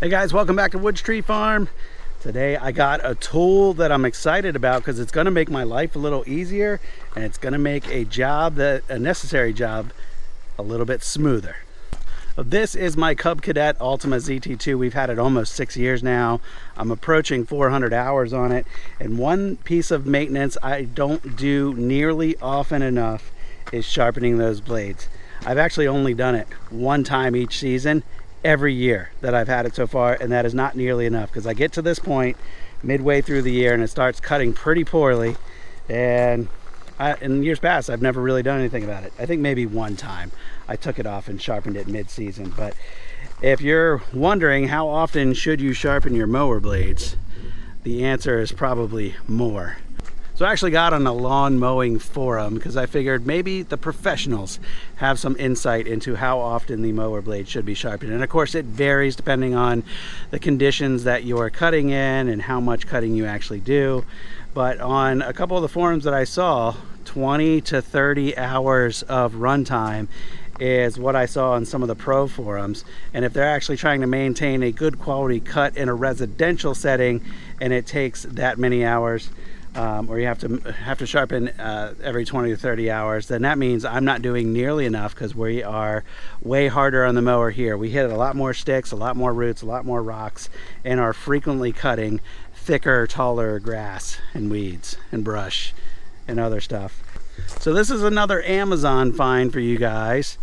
Hey guys, welcome back to Woods Tree Farm. Today I got a tool that I'm excited about because it's going to make my life a little easier and it's going to make a necessary job a little bit smoother. This is my Cub Cadet Ultima ZT2. We've had it almost 6 years now. I'm approaching 400 hours on it, and one piece of maintenance I don't do nearly often enough is sharpening those blades. I've actually only done it one time each season every year that I've had it so far, and that is not nearly enough because I get to this point midway through the year and it starts cutting pretty poorly, and in years past I've never really done anything about it. I think maybe one time I took it off and sharpened it mid-season. But if you're wondering how often should you sharpen your mower blades, the answer is probably more. So I actually got on a lawn mowing forum because I figured maybe the professionals have some insight into how often the mower blade should be sharpened. And of course it varies depending on the conditions that you're cutting in and how much cutting you actually do. But on a couple of the forums that I saw, 20 to 30 hours of runtime is what I saw on some of the pro forums. And if they're actually trying to maintain a good quality cut in a residential setting and it takes that many hours, or you have to sharpen every 20 to 30 hours, then that means I'm not doing nearly enough because we are way harder on the mower here. We hit a lot more sticks, a lot more roots, a lot more rocks, and are frequently cutting thicker, taller grass and weeds and brush and other stuff. So this is another Amazon find for you guys,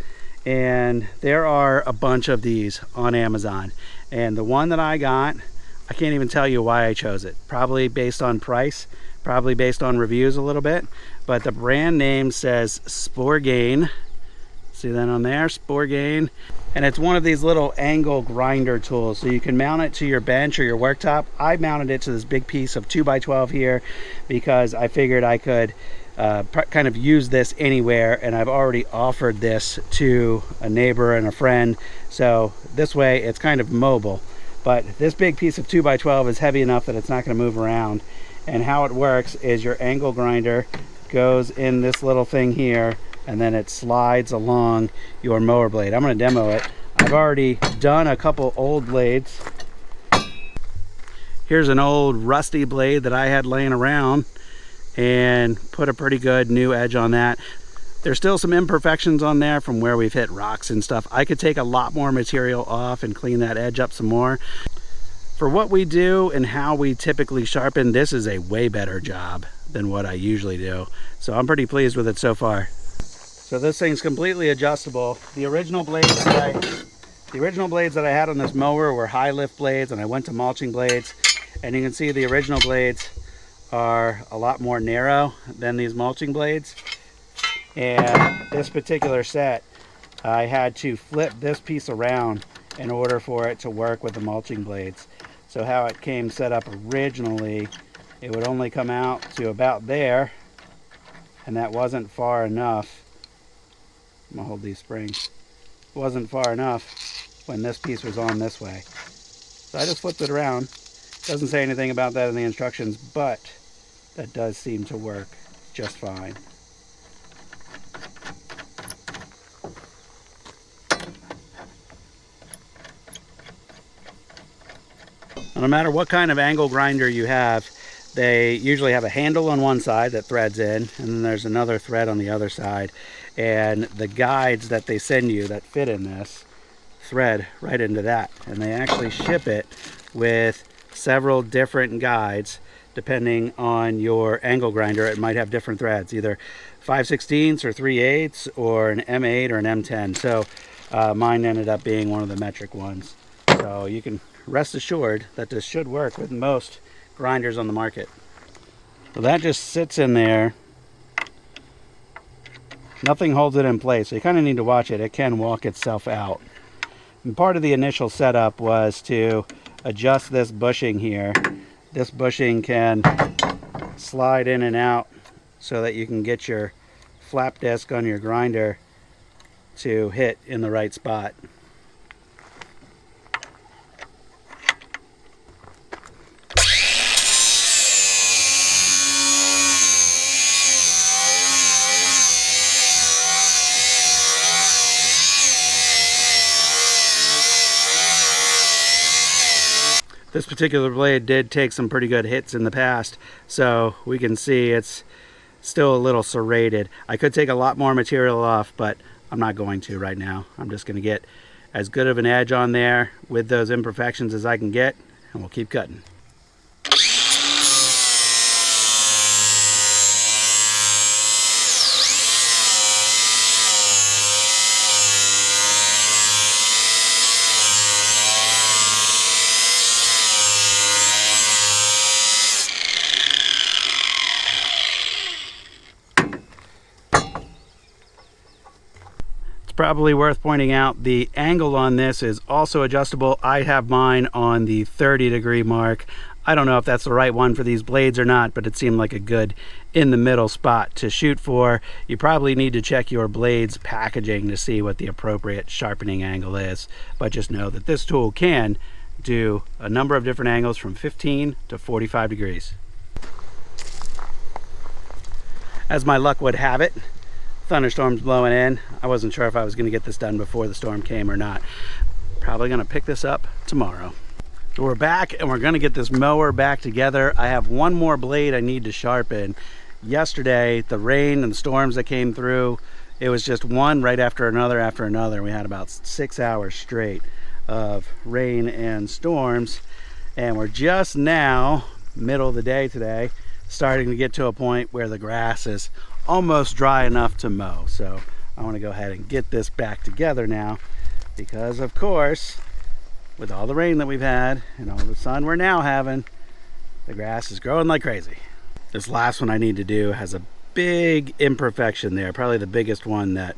and there are a bunch of these on Amazon, and the one that I got, I can't even tell you why I chose it. Probably based on price, probably based on reviews a little bit, but the brand name says Sporgain. See that on there, Sporgain. And it's one of these little angle grinder tools, so you can mount it to your bench or your worktop. I mounted it to this big piece of 2x12 here because I figured I could kind of use this anywhere, and I've already offered this to a neighbor and a friend, so this way it's kind of mobile. But this big piece of 2x12 is heavy enough that it's not going to move around. And how it works is your angle grinder goes in this little thing here, and then it slides along your mower blade. I'm going to demo it. I've already done a couple old blades. Here's an old rusty blade that I had laying around and put a pretty good new edge on that. There's still some imperfections on there from where we've hit rocks and stuff. I could take a lot more material off and clean that edge up some more. For what we do and how we typically sharpen, this is a way better job than what I usually do. So I'm pretty pleased with it so far. So this thing's completely adjustable. The original blades that I had on this mower were high lift blades, and I went to mulching blades. And you can see the original blades are a lot more narrow than these mulching blades. And this particular set, I had to flip this piece around in order for it to work with the mulching blades. So how it came set up originally, it would only come out to about there, and that wasn't far enough. I'm gonna hold these springs. It wasn't far enough when this piece was on this way. So I just flipped it around. Doesn't say anything about that in the instructions, but that does seem to work just fine. No matter what kind of angle grinder you have, they usually have a handle on one side that threads in, and then there's another thread on the other side. And the guides that they send you that fit in this thread right into that. And they actually ship it with several different guides depending on your angle grinder. It might have different threads, either 5/16 or 3/8 or an M8 or an M10. So mine ended up being one of the metric ones. So you can rest assured that this should work with most grinders on the market. So that just sits in there. Nothing holds it in place, so you kind of need to watch it. It can walk itself out. And part of the initial setup was to adjust this bushing here. This bushing can slide in and out so that you can get your flap disc on your grinder to hit in the right spot. This particular blade did take some pretty good hits in the past, so we can see it's still a little serrated. I could take a lot more material off, but I'm not going to right now. I'm just going to get as good of an edge on there with those imperfections as I can get, and we'll keep cutting. Probably worth pointing out the angle on this is also adjustable. I have mine on the 30-degree mark. I don't know if that's the right one for these blades or not, but it seemed like a good in the middle spot to shoot for. You probably need to check your blades packaging to see what the appropriate sharpening angle is, but just know that this tool can do a number of different angles from 15 to 45 degrees. As my luck would have it, thunderstorms blowing in. I wasn't sure if I was going to get this done before the storm came or not. Probably going to pick this up tomorrow. So we're back and we're going to get this mower back together. I have one more blade I need to sharpen. Yesterday, the rain and the storms that came through, it was just one right after another. We had about 6 hours straight of rain and storms, and we're just now, middle of the day today, starting to get to a point where the grass is almost dry enough to mow. So I want to go ahead and get this back together now, because of course, with all the rain that we've had and all the sun we're now having, the grass is growing like crazy. This last one I need to do has a big imperfection there, probably the biggest one that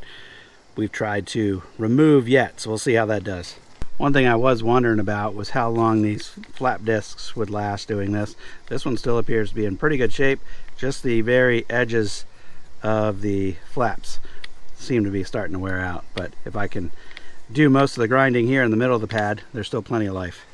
we've tried to remove yet, so we'll see how that does. One thing I was wondering about was how long these flap discs would last doing this. This one still appears to be in pretty good shape. Just the very edges of the flaps seem to be starting to wear out, but if I can do most of the grinding here in the middle of the pad, there's still plenty of life.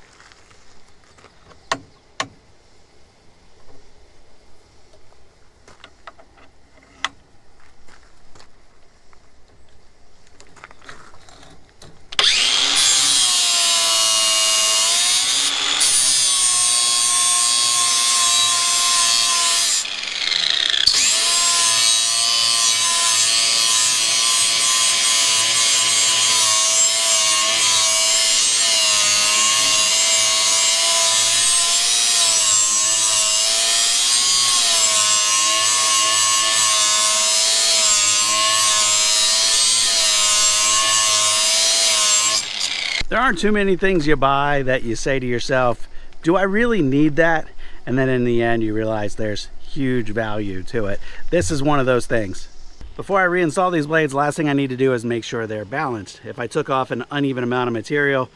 There aren't too many things you buy that you say to yourself, do I really need that? And then in the end you realize there's huge value to it. This is one of those things. Before I reinstall these blades, last thing I need to do is make sure they're balanced. If I took off an uneven amount of material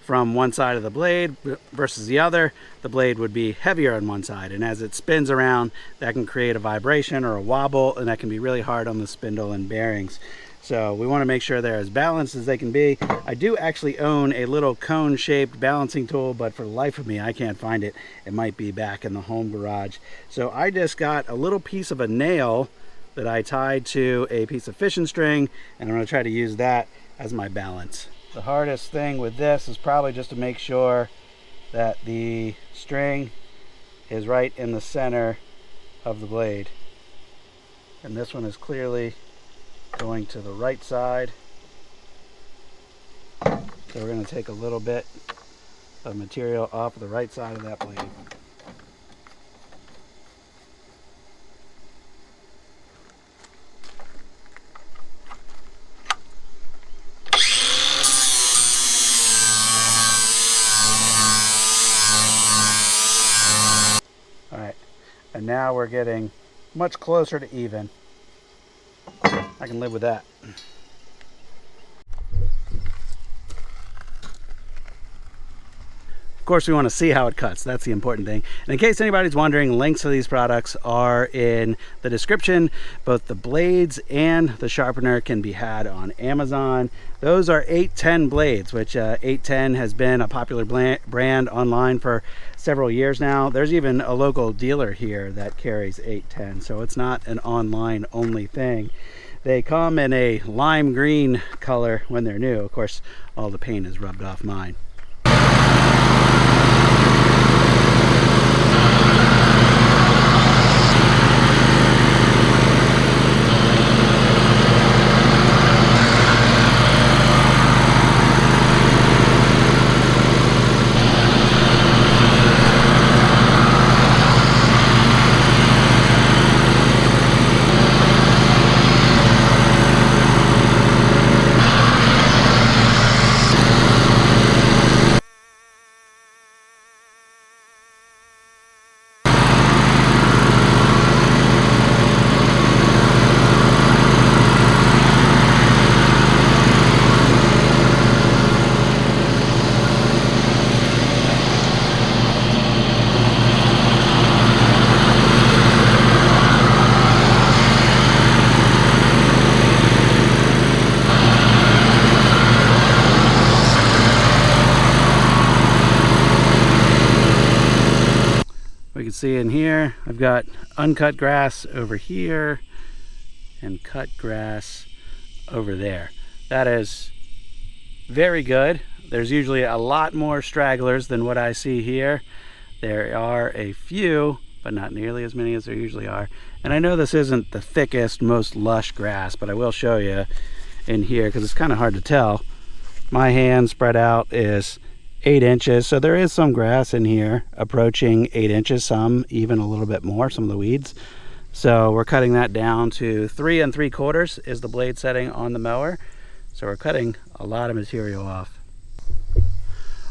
from one side of the blade versus the other, the blade would be heavier on one side, and as it spins around, that can create a vibration or a wobble, and that can be really hard on the spindle and bearings. So we want to make sure they're as balanced as they can be. I do actually own a little cone-shaped balancing tool, but for the life of me, I can't find it. It might be back in the home garage. So I just got a little piece of a nail that I tied to a piece of fishing string, and I'm going to try to use that as my balance. The hardest thing with this is probably just to make sure that the string is right in the center of the blade. And this one is clearly going to the right side. So we're going to take a little bit of material off the right side of that blade. Alright, and now we're getting much closer to even. I can live with that. Of course, we want to see how it cuts. That's the important thing. And in case anybody's wondering, links to these products are in the description. Both the blades and the sharpener can be had on Amazon. Those are 810 blades, which 810 has been a popular brand online for several years now. There's even a local dealer here that carries 810, so it's not an online only thing. They come in a lime green color when they're new. Of course, all the paint is rubbed off mine. We can see in here, I've got uncut grass over here and cut grass over there. That is very good. There's usually a lot more stragglers than what I see here. There are a few, but not nearly as many as there usually are. And I know this isn't the thickest, most lush grass, but I will show you in here because it's kind of hard to tell. My hand spread out is 8 inches, so there is some grass in here approaching 8 inches, some even a little bit more, some of the weeds. So we're cutting that down to 3 3/4 is the blade setting on the mower. So we're cutting a lot of material off.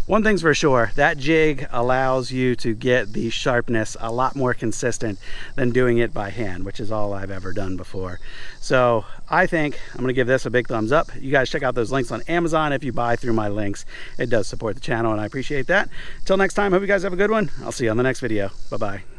One thing's for sure, that jig allows you to get the sharpness a lot more consistent than doing it by hand, which is all I've ever done before. So I think I'm gonna give this a big thumbs up. You guys check out those links on Amazon if you buy through my links. It does support the channel and I appreciate that. Until next time, hope you guys have a good one. I'll see you on the next video. Bye-bye.